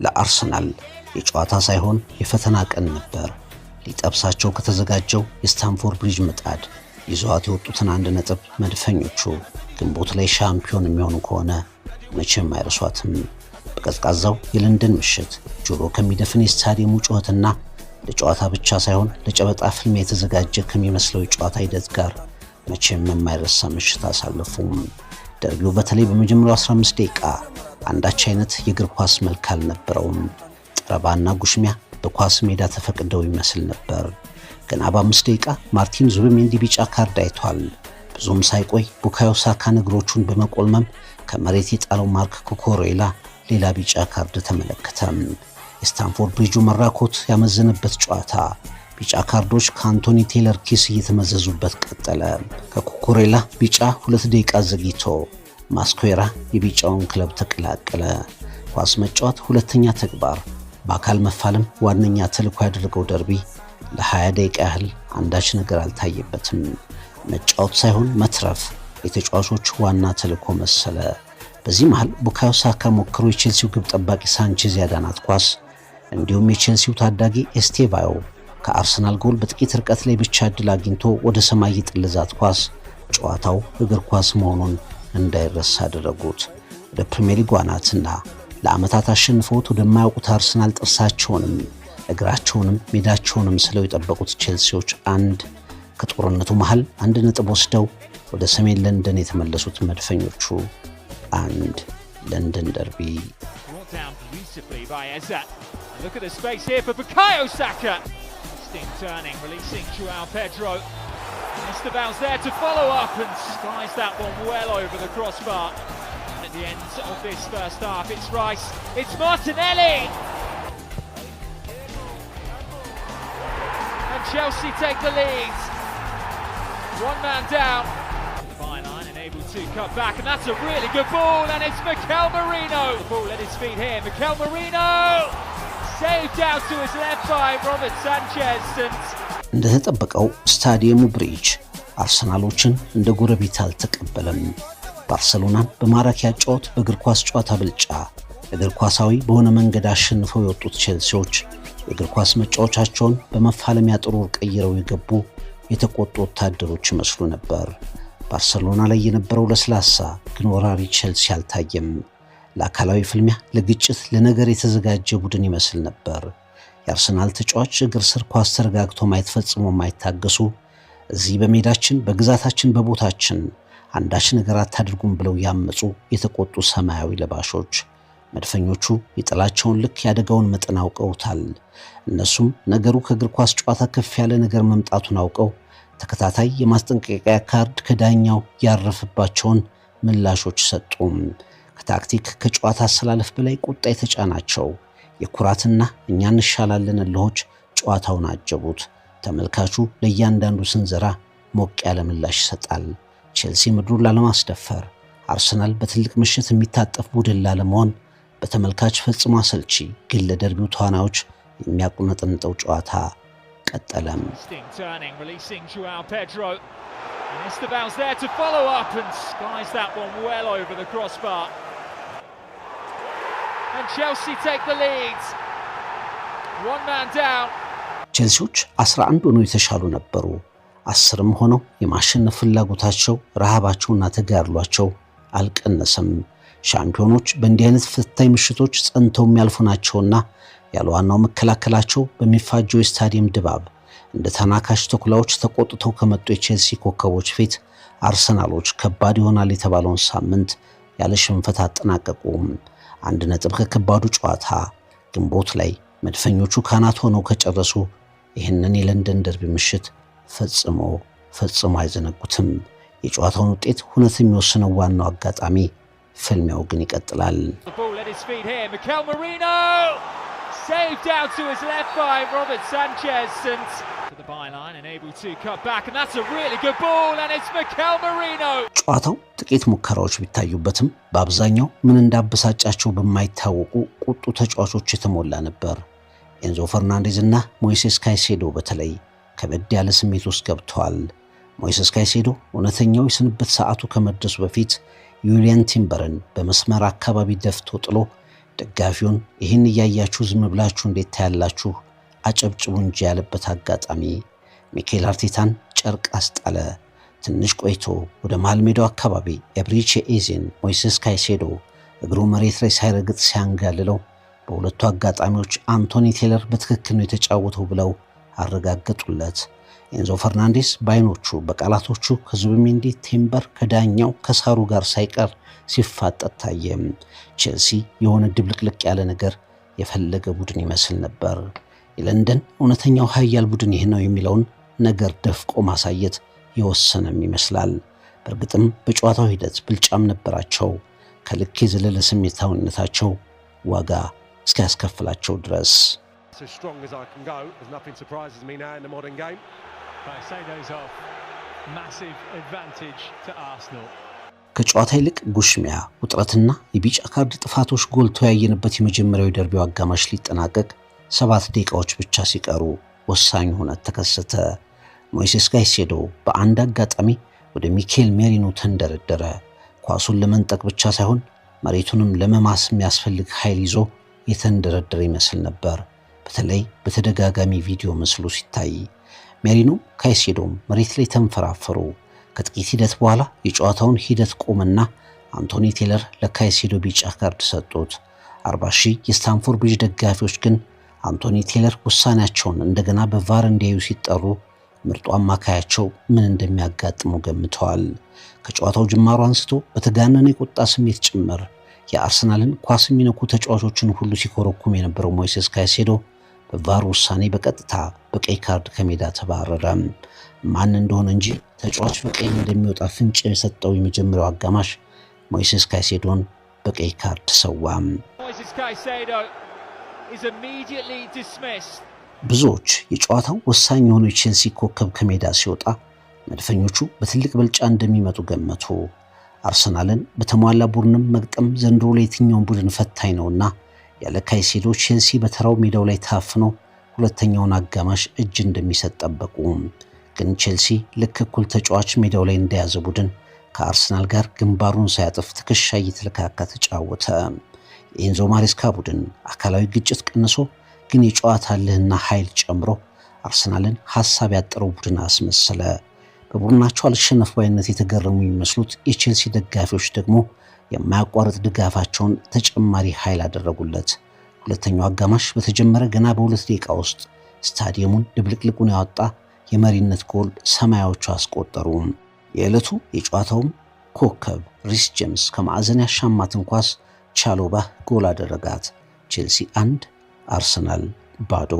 ለአርሰናል የጨዋታ ሳይሆን የፈተና ቀን ነበር። ሊጠብሳቸው ከተዘጋጀው የስታንፎርድ ብሪጅ ምጣድ ይዘዋት የወጡትን 1 ነጥብ መድፈኞቹ ግንቦት ላይ ሻምፒዮን የሚሆኑ ከሆነ መቼም አይረሷትም። በቀዝቃዛው የለንደን ምሽት ጆሮ ከሚደፍን የስታዲየሙ ጩኸትና ለጨዋታ ብቻ ሳይሆን ለጨበጣ ፍልሚያ የተዘጋጀ ከሚመስለው የጨዋታ ሂደት ጋር መቼም የማይረሳ ምሽት አሳለፉም። ደርቢው በተለይ በመጀመሪያው 15 ደቂቃ አንዳች አይነት የእግር ኳስ መልክ አልነበረውም። ጠረባና ጉሽሚያ በኳስ ሜዳ ተፈቅደው ይመስል ነበር። ገና በ5 ደቂቃ ማርቲን ዙቢሜንዲ ቢጫ ካርድ አይቷል። ብዙም ሳይቆይ ቡካዮ ሳካ እግሮቹን በመቆልመም ከመሬት የጣለው ማርክ ኩኩሬላ ሌላ ቢጫ ካርድ ተመለከተ። የስታንፎርድ ብሪጁ መራኮት ያመዘነበት ጨዋታ ቢጫ ካርዶች ከአንቶኒ ቴይለር ኪስ እየተመዘዙበት ቀጠለ። ከኩኩሬላ ቢጫ 2 ደቂቃ ዘግይቶ ማስኩዌራ የቢጫውን ክለብ ተቀላቀለ። ኳስ መጫወት ሁለተኛ ተግባር፣ በአካል መፋለም ዋነኛ ተልዕኮ ያደረገው ደርቢ ለ20 ደቂቃ ያህል አንዳች ነገር አልታየበትም። መጫወት ሳይሆን መትረፍ የተጫዋቾች ዋና ተልዕኮ መሰለ። በዚህ መሃል ቡካዮ ሳካ ሞክሮ የቼልሲው ግብ ጠባቂ ሳንቼዝ ያዳናት ኳስ እንዲሁም የቼልሲው ታዳጊ ኤስቴቫዮ ከአርሰናል ጎል በጥቂት ርቀት ላይ ብቻ እድል አግኝቶ ወደ ሰማይ የጥልዛት ኳስ ጨዋታው እግር ኳስ መሆኑን እንዳይረሳ አደረጉት። ወደ ፕሪሚየር ሊግ ዋናትና ለዓመታት አሸንፈውት ወደማያውቁት አርሰናል ጥርሳቸውንም እግራቸውንም ሜዳቸውንም ስለው የጠበቁት ቼልሲዎች ከጦርነቱ መሃል 1 ነጥብ ወስደው ወደ ሰሜን ለንደን የተመለሱት መድፈኞቹ ለንደን ደርቢ። Look at the space here for Bukayo Saka. Sting turning, releasing Joao Pedro. Esteban's there to follow up and skies that one well over the crossbar. At the end of this first half, it's Rice, it's Martinelli! And Chelsea take the lead. 1 man down. The byline and able to cut back, and that's a really good ball, and it's Mikel Merino. The ball at his feet here, Mikel Merino! Saved out to his left by Robert Sanchez. እንደተጠበቀው ስታዲየሙ ብሪጅ አርሰናሎችን እንደ ጎረቤት አልተቀበለም። ባርሰሎናን በማራኪ አጨዋወት በእግር ኳስ ጨዋታ ብልጫ እግር ኳሳዊ በሆነ መንገድ አሸንፈው የወጡት ቼልሲዎች የእግር ኳስ መጫወቻቸውን በመፋለሚያ ጥሩር ቀይረው የገቡ የተቆጡ ወታደሮች ይመስሉ ነበር። ባርሰሎና ላይ የነበረው ለስላሳ ግን ወራሪ ቼልሲ አልታየም። ለአካላዊ ፍልሚያ፣ ለግጭት፣ ለነገር የተዘጋጀ ቡድን ይመስል ነበር። የአርሰናል ተጫዋች እግር ስር ኳስ ተረጋግቶ ማየት ፈጽሞ የማይታገሱ እዚህ በሜዳችን በግዛታችን በቦታችን አንዳች ነገር አታድርጉም ብለው ያመጹ የተቆጡ ሰማያዊ ለባሾች መድፈኞቹ የጥላቸውን ልክ ያደጋውን መጠን አውቀውታል። እነሱም ነገሩ ከእግር ኳስ ጨዋታ ከፍ ያለ ነገር መምጣቱን አውቀው ተከታታይ የማስጠንቀቂያ ካርድ ከዳኛው ያረፈባቸውን ምላሾች ሰጡ። ከታክቲክ ከጨዋታ አሰላለፍ በላይ ቁጣ የተጫናቸው የኩራትና እኛ እንሻላለን እልሆች ጨዋታውን አጀቡት። ተመልካቹ ለእያንዳንዱ ስንዘራ ሞቅ ያለ ምላሽ ይሰጣል። ቼልሲ ምድሩን ላለማስደፈር፣ አርሰናል በትልቅ ምሽት የሚታጠፍ ቡድን ላለመሆን በተመልካች ፈጽሞ አሰልቺ ግን ለደርቢው ተዋናዮች የሚያቁነጠንጠው ጨዋታ ቀጠለም። Esteban's there to follow up and skies that one well over the crossbar. And Chelsea take the lead. 1 man down. ቼልሲዎች 11 ሆነው የተሻሉ ነበሩ። 10ም ሆነው የማሸነፍ ፍላጎታቸው ረሃባቸውና ተጋድሏቸው አልቀነሰም። ሻምፒዮኖች በእንዲህ አይነት ፈታኝ ምሽቶች ጸንተው የሚያልፉ ናቸውና ያለ ዋናው መከላከላቸው በሚፋጀው የስታዲየም ድባብ እንደ ተናካሽ ተኩላዎች ተቆጥተው ከመጡ የቼልሲ ኮከቦች ፊት አርሰናሎች ከባድ ይሆናል የተባለውን ሳምንት ያለ ሽንፈት አጠናቀቁ። 1 ነጥብ ከከባዱ ጨዋታ ግንቦት ላይ መድፈኞቹ ካናት ሆነው ከጨረሱ ይህንን የለንደን ደርቢ ምሽት ፈጽሞ አይዘነጉትም። የጨዋታውን ውጤት ሁነት የሚወስነው ዋናው አጋጣሚ ፍልሚያው ግን ይቀጥላል። Saved out to his left by Robert Sanchez and to the byline and able to cut back, and that's a really good ball, and it's Mikel Merino. ጨዋታው ጥቂት ሙከራዎች ቢታዩበትም በአብዛኛው ምን እንዳበሳጫቸው በማይታወቁ ቁጡ ተጫዋቾች የተሞላ ነበር። ኤንዞ ፈርናንዴዝ እና ሞይሴስ ካይሴዶ በተለይ ከበድ ያለ ስሜት ውስጥ ገብተዋል። ሞይሴስ ካይሴዶ እውነተኛው የስንብት ሰዓቱ ከመድረሱ በፊት ዩሊያን ቲምበርን በመስመር አካባቢ ደፍቶ ጥሎ ደጋፊውን ይህን እያያችሁ ዝም ብላችሁ እንዴት ታያላችሁ አጨብጭቡ እንጂ ያለበት አጋጣሚ ሚኬል አርቴታን ጨርቅ አስጣለ። ትንሽ ቆይቶ ወደ መሃል ሜዳው አካባቢ ኤብሪቼ ኤዜን ሞይሴስ ካይሴዶ እግሩ መሬት ላይ ሳይረግጥ ሲያንጋልለው በሁለቱ አጋጣሚዎች አንቶኒ ቴለር በትክክል ነው የተጫወተው ብለው አረጋገጡለት። ኤንዞ ፈርናንዴስ ባይኖቹ በቃላቶቹ ከዙቢሜንዲ ቴምበር ከዳኛው ከሳሩ ጋር ሳይቀር ሲፋጠጥ ታየ። ቼልሲ የሆነ ድብልቅልቅ ያለ ነገር የፈለገ ቡድን ይመስል ነበር። የለንደን እውነተኛው ኃያል ቡድን ይህ ነው የሚለውን ነገር ደፍቆ ማሳየት የወሰነም ይመስላል። በእርግጥም በጨዋታው ሂደት ብልጫም ነበራቸው። ከልክ የዘለለ ስሜታዊነታቸው ዋጋ እስኪያስከፍላቸው ድረስ ከጨዋታ ይልቅ ጉሽሚያ፣ ውጥረትና የቢጫ ካርድ ጥፋቶች ጎልቶ ያየንበት የመጀመሪያው ደርቢው አጋማሽ ሊጠናቀቅ 7 ደቂቃዎች ብቻ ሲቀሩ ወሳኝ ሁነት ተከሰተ። ሞይሴስ ካይሴዶ በአንድ አጋጣሚ ወደ ሚኬል ሜሪኖ ተንደረደረ። ኳሱን ለመንጠቅ ብቻ ሳይሆን መሬቱንም ለመማስ የሚያስፈልግ ኃይል ይዞ የተንደረደረ ይመስል ነበር። በተለይ በተደጋጋሚ ቪዲዮ ምስሉ ሲታይ ሜሪኖ ካይሴዶም መሬት ላይ ተንፈራፈሩ። ከጥቂት ሂደት በኋላ የጨዋታውን ሂደት ቆመና አንቶኒ ቴለር ለካይሴዶ ቢጫ ካርድ ሰጡት። 40,000 የስታንፎርድ ብሪጅ ደጋፊዎች ግን አንቶኒ ቴለር ውሳኔያቸውን እንደገና በቫር እንዲያዩ ሲጠሩ ምርጡ አማካያቸው ምን እንደሚያጋጥሙ ገምተዋል። ከጨዋታው ጅማሮ አንስቶ በተጋነነ የቁጣ ስሜት ጭምር የአርሰናልን ኳስ የሚነኩ ተጫዋቾችን ሁሉ ሲኮረኩም የነበረው ሞይሴስ ካይሴዶ በቫር ውሳኔ በቀጥታ በቀይ ካርድ ከሜዳ ተባረረ። ማን እንደሆነ እንጂ ተጫዋች በቀይ እንደሚወጣ ፍንጭ የሰጠው የመጀመሪያው አጋማሽ ሞይሴስ ካይሴዶን በቀይ ካርድ ሰዋም። ብዙዎች የጨዋታው ወሳኝ የሆነው የቼልሲ ኮከብ ከሜዳ ሲወጣ መድፈኞቹ በትልቅ ብልጫ እንደሚመጡ ገመቱ። አርሰናልን በተሟላ ቡድንም መግጠም ዘንድሮ ለየትኛውን ቡድን ፈታኝ ነውና ያለ ካይሴዶ ቼልሲ በተራው ሜዳው ላይ ታፍኖ ሁለተኛውን አጋማሽ እጅ እንደሚሰጥ ጠበቁ። ግን ቼልሲ ልክ እኩል ተጫዋች ሜዳው ላይ እንደያዘ ቡድን ከአርሰናል ጋር ግንባሩን ሳያጥፍ ትከሻ እየተለካካ ተጫወተ። የኤንዞ ማሬስካ ቡድን አካላዊ ግጭት ቀንሶ ግን የጨዋታ ልህና ኃይል ጨምሮ አርሰናልን ሐሳብ ያጠረው ቡድን አስመሰለ። በቡድናቸው አልሸነፍ ባይነት የተገረሙ የሚመስሉት የቼልሲ ደጋፊዎች ደግሞ የማያቋርጥ ድጋፋቸውን ተጨማሪ ኃይል አደረጉለት። ሁለተኛው አጋማሽ በተጀመረ ገና በ2 ደቂቃ ውስጥ ስታዲየሙን ድብልቅልቁን ያወጣ የመሪነት ጎል ሰማያዎቹ አስቆጠሩ። የዕለቱ የጨዋታውም ኮከብ ሪስ ጄምስ ከማዕዘን ያሻማትን ኳስ ቻሎባ ጎል አደረጋት። ቼልሲ 1 Arsenal ባዶ።